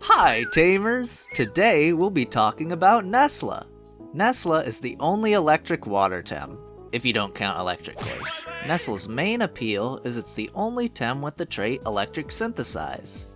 Hi Tamers! Today we'll be talking about Nessla. Nessla is the only electric water tem, if you don't count electric wave. Nessla's main appeal is it's the only tem with the trait Electric Synthesize.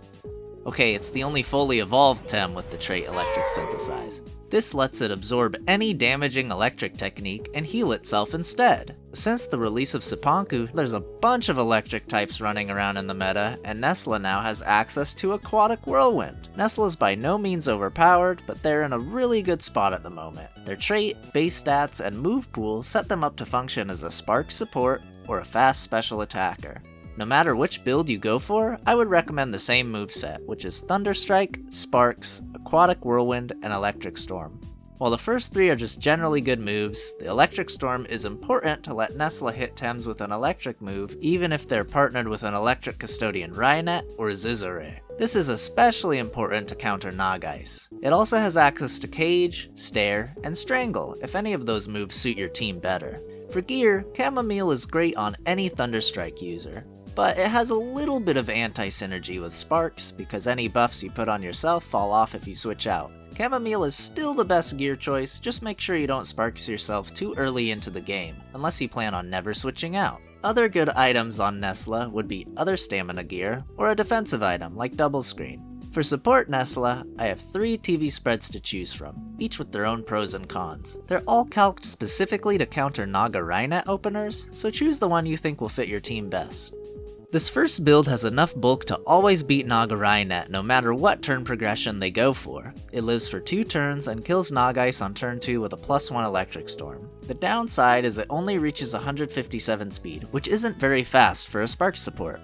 Okay, it's the only fully evolved tem with the trait Electric Synthesize. This lets it absorb any damaging electric technique and heal itself instead. Since the release of Cipanku, there's a bunch of electric types running around in the meta, and Nessla now has access to Aquatic Whirlwind. Nessla's by no means overpowered, but they're in a really good spot at the moment. Their trait, base stats, and move pool set them up to function as a spark support or a fast special attacker. No matter which build you go for, I would recommend the same moveset, which is Thunderstrike, Sparks, Aquatic Whirlwind, and Electric Storm. While the first three are just generally good moves, the Electric Storm is important to let Nessla hit tems with an electric move, even if they're partnered with an electric custodian raignet or Zizore. This is especially important to counter nagaise. It also has access to Cage, Stare, and Strangle, if any of those moves suit your team better. For gear, Chamomile is great on any Thunderstrike user, but it has a little bit of anti-synergy with Sparks because any buffs you put on yourself fall off if you switch out. Chamomile is still the best gear choice, just make sure you don't Sparks yourself too early into the game, unless you plan on never switching out. Other good items on Nessla would be other stamina gear, or a defensive item like Double Screen. For support Nessla, I have 3 TV spreads to choose from, each with their own pros and cons. They're all calced specifically to counter naga raignet openers, so choose the one you think will fit your team best. This first build has enough bulk to always beat naga raignet no matter what turn progression they go for. It lives for 2 turns and kills nagaise on turn 2 with a +1 Electric Storm. The downside is it only reaches 157 speed, which isn't very fast for a spark support.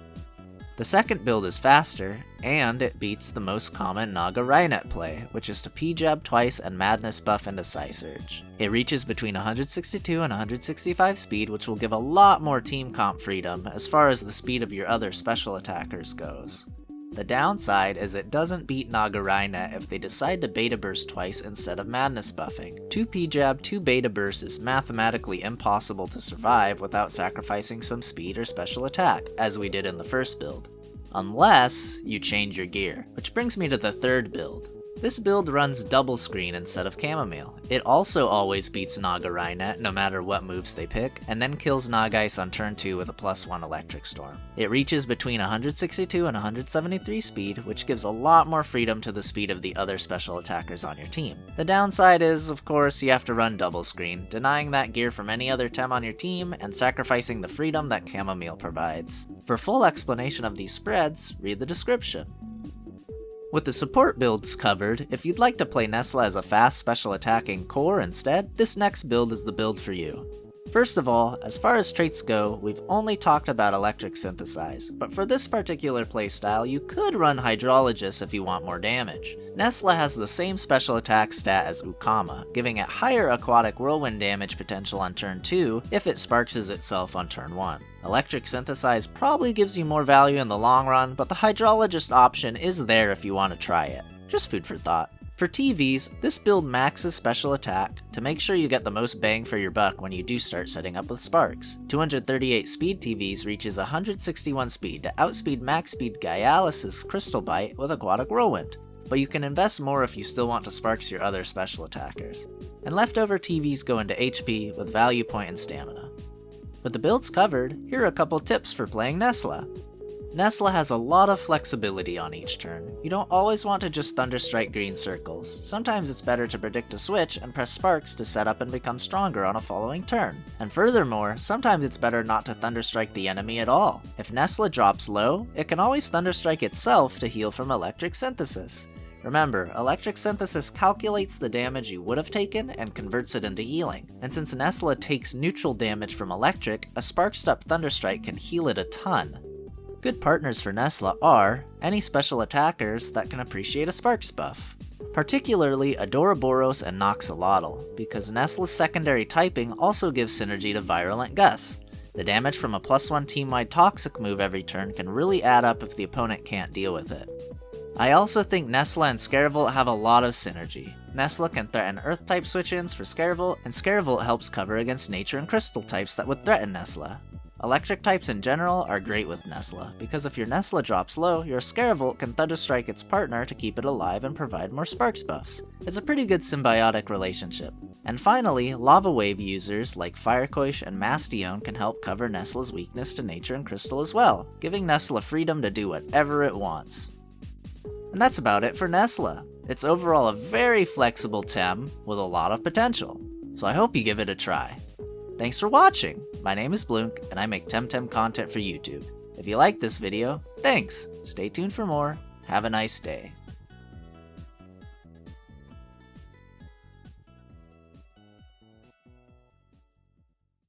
The second build is faster, and it beats the most common naga raignet play, which is to P-jab twice and madness buff into Psysurge. It reaches between 162 and 165 speed, which will give a lot more team comp freedom as far as the speed of your other special attackers goes. The downside is it doesn't beat naga raignet if they decide to beta burst twice instead of madness buffing. 2 P-jab, 2 beta burst is mathematically impossible to survive without sacrificing some speed or special attack, as we did in the first build. Unless you change your gear, which brings me to the third build. This build runs double screen instead of Chamomile. It also always beats naga raignet no matter what moves they pick, and then kills nagaise on turn 2 with a +1 Electric Storm. It reaches between 162 and 173 speed, which gives a lot more freedom to the speed of the other special attackers on your team. The downside is, of course, you have to run double screen, denying that gear from any other tem on your team and sacrificing the freedom that Chamomile provides. For full explanation of these spreads, read the description. With the support builds covered, if you'd like to play Nessla as a fast special attacking core instead, this next build is the build for you. First of all, as far as traits go, we've only talked about Electric Synthesize, but for this particular playstyle, you could run Hydrologist if you want more damage. Nessla has the same special attack stat as Ukama, giving it higher Aquatic Whirlwind damage potential on turn 2 if it sparkses itself on turn 1. Electric Synthesize probably gives you more value in the long run, but the Hydrologist option is there if you want to try it. Just food for thought. For TVs, this build maxes special attack to make sure you get the most bang for your buck when you do start setting up with Sparks. 238 speed TVs reaches 161 speed to outspeed max speed Gaialis' Crystal Bite with Aquatic Whirlwind, but you can invest more if you still want to Sparks your other special attackers. And leftover TVs go into HP with Value Point and Stamina. With the builds covered, here are a couple tips for playing Nessla. Nessla has a lot of flexibility on each turn. You don't always want to just Thunderstrike green circles. Sometimes it's better to predict a switch and press Sparks to set up and become stronger on a following turn. And furthermore, sometimes it's better not to Thunderstrike the enemy at all. If Nessla drops low, it can always Thunderstrike itself to heal from Electric Synthesis. Remember, Electric Synthesis calculates the damage you would have taken and converts it into healing. And since Nessla takes neutral damage from Electric, a Sparked up Thunderstrike can heal it a ton. Good partners for Nessla are any special attackers that can appreciate a Sparks buff, particularly Adoraboros and Noxolotl, because Nessla's secondary typing also gives synergy to Virulent Gust. The damage from a +1 team-wide toxic move every turn can really add up if the opponent can't deal with it. I also think Nessla and Scaravolt have a lot of synergy. Nessla can threaten Earth-type switch-ins for Scaravolt, and Scaravolt helps cover against Nature and Crystal types that would threaten Nessla. Electric types in general are great with Nessla, because if your Nessla drops low, your Scaravolt can Thunderstrike its partner to keep it alive and provide more Sparks buffs. It's a pretty good symbiotic relationship. And finally, Lava Wave users like Firekoish and Mastion can help cover Nessla's weakness to Nature and Crystal as well, giving Nessla freedom to do whatever it wants. And that's about it for Nessla. It's overall a very flexible TEM with a lot of potential, so I hope you give it a try. Thanks for watching! My name is Blunk, and I make Temtem content for YouTube. If you liked this video, thanks! Stay tuned for more. Have a nice day.